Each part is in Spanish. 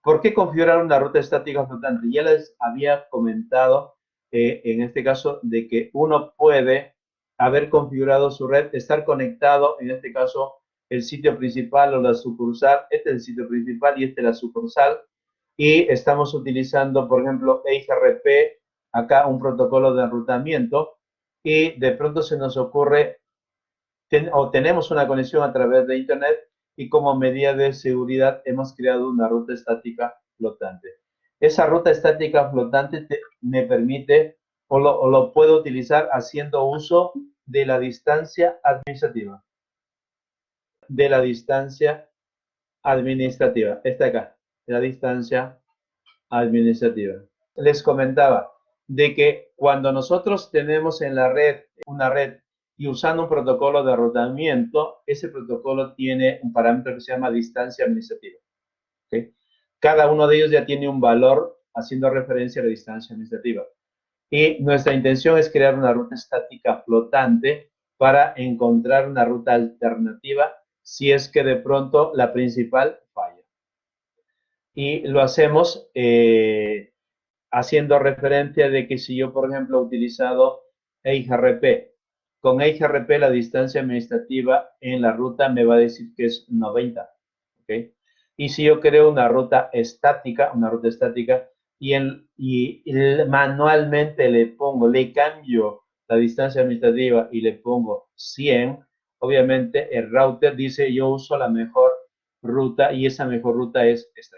¿Por qué configurar una ruta estática flotante? Ya les había comentado en este caso de que uno puede haber configurado su red, estar conectado, en este caso, el sitio principal o la sucursal. Este es el sitio principal y este es la sucursal. Y estamos utilizando, por ejemplo, EIGRP, acá un protocolo de enrutamiento, y de pronto se nos ocurre, o tenemos una conexión a través de Internet, y como medida de seguridad hemos creado una ruta estática flotante. Esa ruta estática flotante me permite o lo puedo utilizar haciendo uso de la distancia administrativa. De la distancia administrativa. Esta acá, la distancia administrativa. Les comentaba de que cuando nosotros tenemos en la red una red y usando un protocolo de enrutamiento, ese protocolo tiene un parámetro que se llama distancia administrativa. ¿Okay? Cada uno de ellos ya tiene un valor haciendo referencia a la distancia administrativa. Y nuestra intención es crear una ruta estática flotante para encontrar una ruta alternativa si es que de pronto la principal falla. Y lo hacemos haciendo referencia de que si yo, por ejemplo, he utilizado EIGRP, con EIGRP la distancia administrativa en la ruta me va a decir que es 90. ¿Okay? Y si yo creo una ruta estática, y manualmente le cambio la distancia administrativa y le pongo 100, obviamente el router dice yo uso la mejor ruta y esa mejor ruta es esta.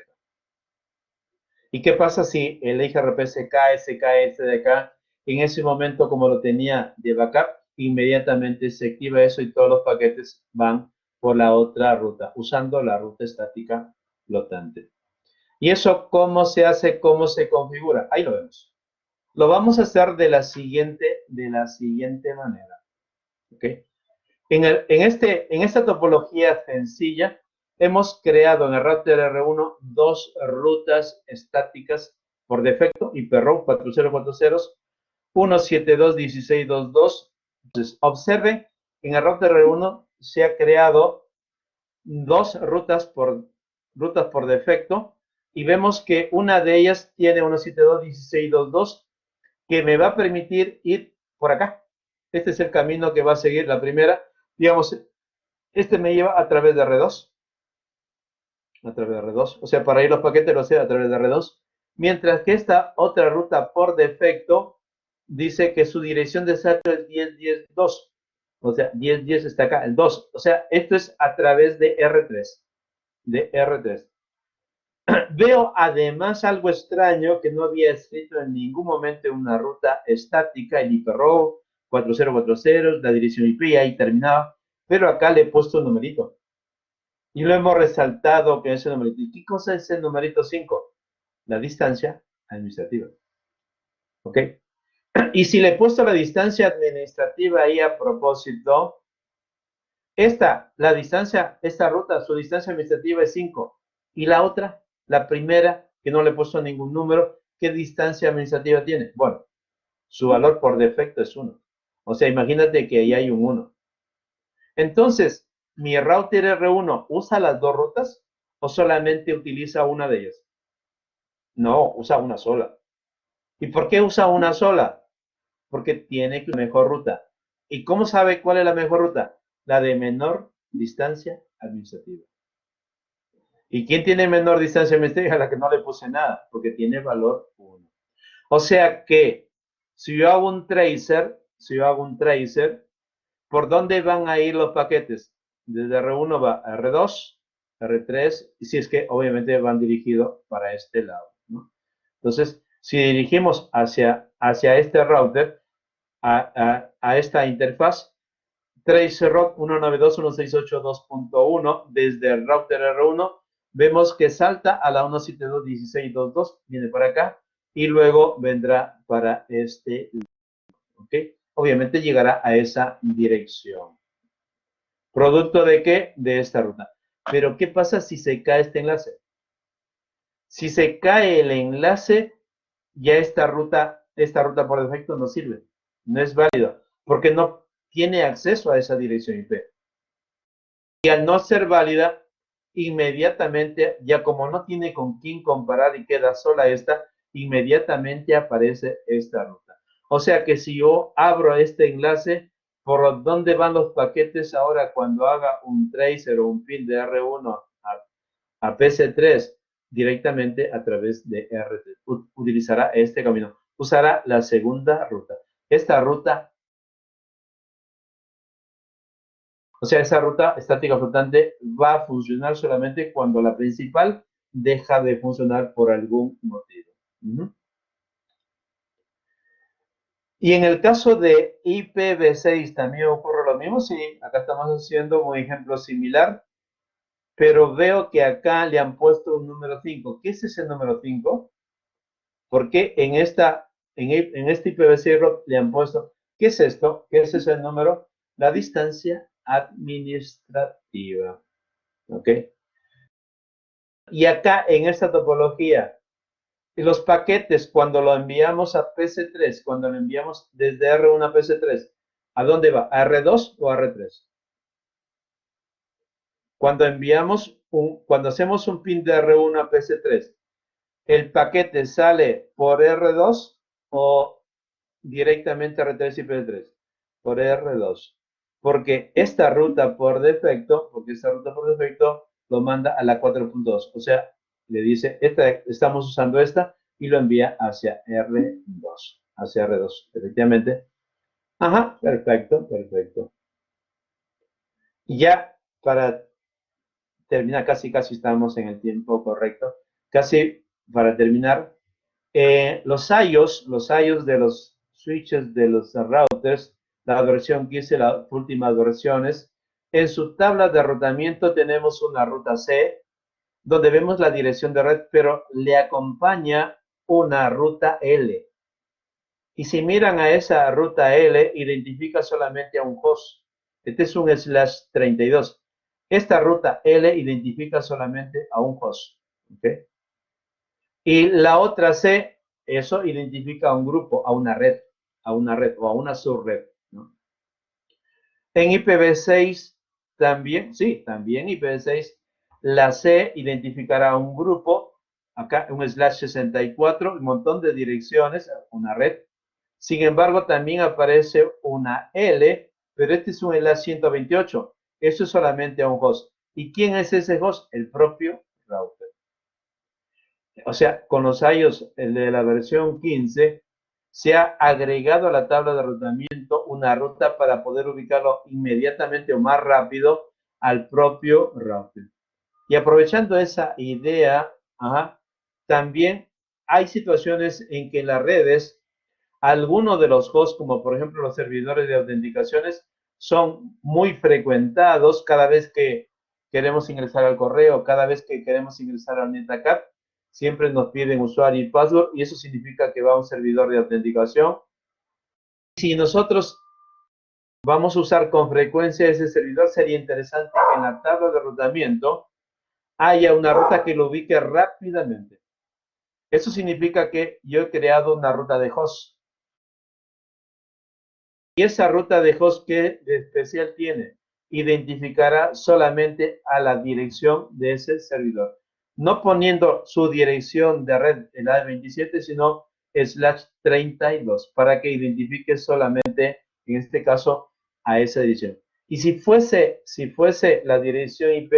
¿Y qué pasa si el EIGRP se cae este de acá? En ese momento, como lo tenía de backup, inmediatamente se activa eso y todos los paquetes van por la otra ruta, usando la ruta estática flotante. ¿Y eso cómo se hace, cómo se configura? Ahí lo vemos. Lo vamos a hacer de la siguiente manera. ¿Okay? En esta topología sencilla, hemos creado en el router R1 dos rutas estáticas por defecto, hiperroute 4040, 172.16.2.2. Entonces, observen, en el router R1 se ha creado dos rutas por defecto y vemos que una de ellas tiene 172.16.2.2 que me va a permitir ir por acá. Este es el camino que va a seguir la primera. Digamos, este me lleva a través de R2. A través de R2. O sea, para ir los paquetes lo sé a través de R2. Mientras que esta otra ruta por defecto dice que su dirección de salto es 10.10.2. O sea, 10.10 está acá, el 2. O sea, esto es a través de R3. De R3. Veo además algo extraño que no había escrito en ningún momento en una ruta estática, el hiperroute 4040, la dirección IP, ahí terminaba, pero acá le he puesto un numerito. Y lo hemos resaltado que ese numerito. ¿Y qué cosa es el numerito 5? La distancia administrativa. ¿Ok? Y si le he puesto la distancia administrativa ahí a propósito, esta ruta, su distancia administrativa es 5. Y la otra, la primera, que no le he puesto ningún número, ¿qué distancia administrativa tiene? Bueno, su valor por defecto es 1. O sea, imagínate que ahí hay un 1. Entonces, ¿mi router R1 usa las dos rutas o solamente utiliza una de ellas? No, usa una sola. ¿Y por qué usa una sola? Porque tiene la mejor ruta. ¿Y cómo sabe cuál es la mejor ruta? La de menor distancia administrativa. ¿Y quién tiene menor distancia administrativa? A la que no le puse nada, porque tiene valor 1. O sea que, si yo hago un tracer, ¿por dónde van a ir los paquetes? Desde R1 va a R2, R3, y si es que obviamente van dirigidos para este lado, ¿no? Entonces, si dirigimos hacia este router, a esta interfaz, tracerroute 192.168.2.1, desde el router R1, vemos que salta a la 172.16.2.2, viene para acá, y luego vendrá para este, ¿ok? Obviamente llegará a esa dirección. ¿Producto de qué? De esta ruta. Pero, ¿qué pasa si se cae este enlace? Si se cae el enlace, ya esta ruta por defecto no sirve. No es válida, porque no tiene acceso a esa dirección IP. Y al no ser válida, inmediatamente, ya como no tiene con quién comparar y queda sola esta, inmediatamente aparece esta ruta. O sea que si yo abro este enlace, ¿por dónde van los paquetes ahora cuando haga un tracer o un pin de R1 a PC3? Directamente a través de R3. Utilizará este camino. Usará la segunda ruta. Esta ruta, o sea, esa ruta estática flotante va a funcionar solamente cuando la principal deja de funcionar por algún motivo. Y en el caso de IPv6 también ocurre lo mismo. Sí, acá estamos haciendo un ejemplo similar, pero veo que acá le han puesto un número 5. ¿Qué es ese número 5? Porque en este IPv6 le han puesto, ¿qué es esto? ¿Qué es ese número? La distancia administrativa. ¿Ok? Y acá en esta topología, los paquetes cuando lo enviamos a PC3, cuando lo enviamos desde R1 a PC3, ¿a dónde va? ¿A R2 o a R3? Cuando cuando hacemos un pin de R1 a PC3, ¿el paquete sale por R2 o directamente R3 y PC3? Por R2. Porque esta ruta por defecto, lo manda a la 4.2. O sea, le dice, estamos usando esta y lo envía hacia R2. Hacia R2, efectivamente. Ajá, perfecto, perfecto. Y ya para terminar, casi estamos en el tiempo correcto. Casi para terminar, los IOs de los switches de los routers, la versión 15, las últimas versiones, en su tabla de rotamiento tenemos una ruta C, donde vemos la dirección de red, pero le acompaña una ruta L. Y si miran a esa ruta L, identifica solamente a un host. Este es un /32. Esta ruta L identifica solamente a un host. ¿Okay? Y la otra C, eso identifica a un grupo, a una red o a una subred, ¿no? En IPv6 también, sí, también IPv6, la C identificará un grupo, acá un /64, un montón de direcciones, una red. Sin embargo, también aparece una L, pero este es un /128. Eso es solamente a un host. ¿Y quién es ese host? El propio router. O sea, con los IOs de la versión 15, se ha agregado a la tabla de rotamiento una ruta para poder ubicarlo inmediatamente o más rápido al propio router. Y aprovechando esa idea, también hay situaciones en que en las redes, algunos de los hosts, como por ejemplo los servidores de autenticaciones, son muy frecuentados cada vez que queremos ingresar al correo, cada vez que queremos ingresar al NetAccount, siempre nos piden usuario y password y eso significa que va a un servidor de autenticación. Si nosotros vamos a usar con frecuencia ese servidor, sería interesante que en la tabla de rotamiento haya una ruta que lo ubique rápidamente. Eso significa que yo he creado una ruta de host. Y esa ruta de host, ¿qué de especial tiene? Identificará solamente a la dirección de ese servidor. No poniendo su dirección de red en la 27, sino /32, para que identifique solamente, en este caso, a esa dirección. Y si fuese la dirección IP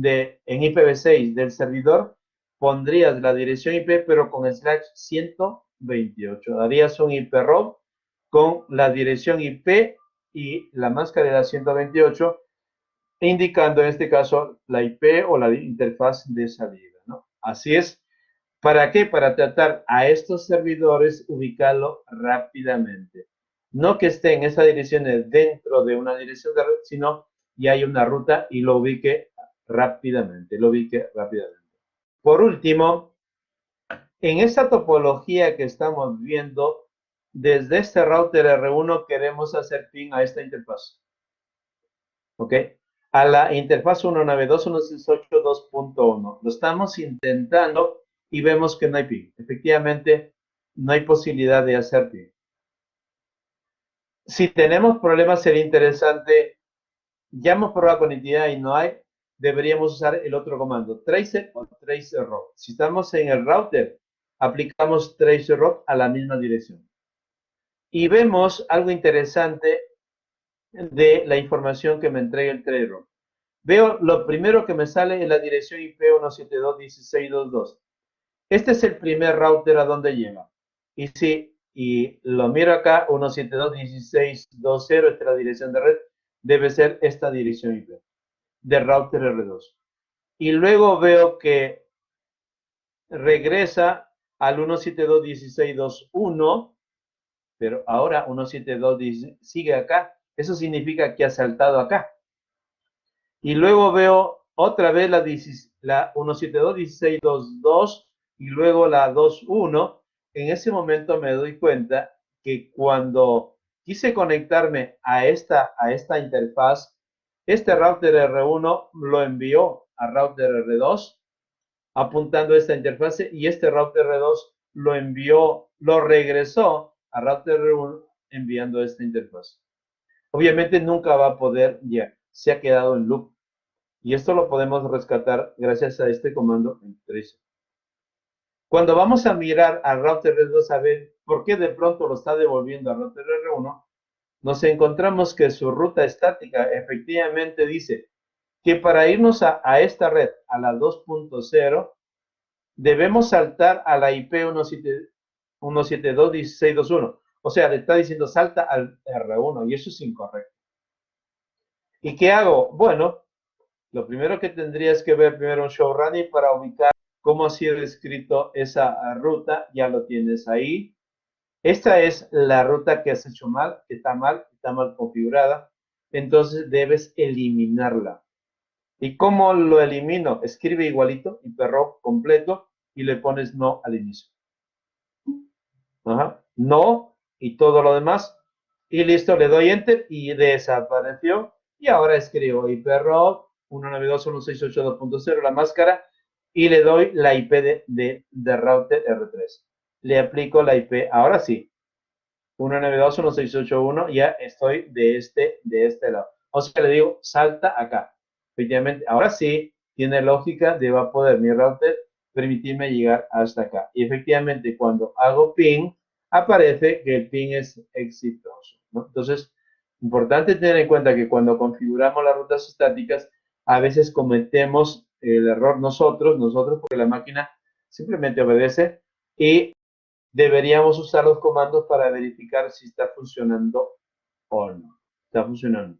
en IPv6 del servidor, pondrías la dirección IP, pero con /128. Darías un IP-ROM con la dirección IP y la máscara de la 128, indicando en este caso la IP o la interfaz de salida, ¿no? Así es. ¿Para qué? Para tratar a estos servidores ubicarlo rápidamente. No que estén esas direcciones dentro de una dirección de red, sino y hay una ruta y lo ubique rápidamente, Por último, en esta topología que estamos viendo, desde este router R1 queremos hacer ping a esta interfaz. ¿Ok? A la interfaz 192.168.2.1. Lo estamos intentando y vemos que no hay ping. Efectivamente, no hay posibilidad de hacer ping. Si tenemos problemas, sería interesante. Ya hemos probado con entidad y no hay. deberíamos usar el otro comando, tracer o tracer route. Si estamos en el router, aplicamos tracer route a la misma dirección. Y vemos algo interesante de la información que me entrega el tracer route. Veo lo primero que me sale en la dirección IP 172.16.2.2. Este es el primer router a donde llega. Y lo miro acá, 172.16.2.0, esta es la dirección de red, debe ser esta dirección IP de router R2. Y luego veo que regresa al 172.16.2.1, pero ahora 172 sigue acá. Eso significa que ha saltado acá. Y luego veo otra vez la 172.16.2.2 y luego la 2.1. En ese momento me doy cuenta que cuando quise conectarme a esta interfaz, este router R1 lo envió a router R2 apuntando a esta interfase y este router R2 lo regresó a router R1 enviando esta interfaz. Obviamente nunca va a poder, ya, se ha quedado en loop. Y esto lo podemos rescatar gracias a este comando en tracer. Cuando vamos a mirar al router R2 a ver por qué de pronto lo está devolviendo al router R1, nos encontramos que su ruta estática efectivamente dice que para irnos a esta red, a la 2.0, debemos saltar a la IP 172.16.2.1. O sea, le está diciendo salta al R1 y eso es incorrecto. ¿Y qué hago? Bueno, lo primero que tendrías que ver primero un show running para ubicar cómo ha sido escrito esa ruta. Ya lo tienes ahí. Esta es la ruta que has hecho mal, que está mal configurada. Entonces debes eliminarla. ¿Y cómo lo elimino? Escribe igualito, hiperrock completo, y le pones no al inicio. Ajá. No, y todo lo demás. Y listo, le doy enter y desapareció. Y ahora escribo hiperrock 192.168.2.0, la máscara, y le doy la IP de router R3. Le aplico la IP, ahora sí, 192.168.1, ya estoy de este lado. O sea, le digo, salta acá. Efectivamente, ahora sí, tiene lógica de va a poder mi router permitirme llegar hasta acá. Y efectivamente, cuando hago ping, aparece que el ping es exitoso, ¿no? Entonces, importante tener en cuenta que cuando configuramos las rutas estáticas, a veces cometemos el error nosotros, porque la máquina simplemente obedece y deberíamos usar los comandos para verificar si está funcionando o no. Está funcionando.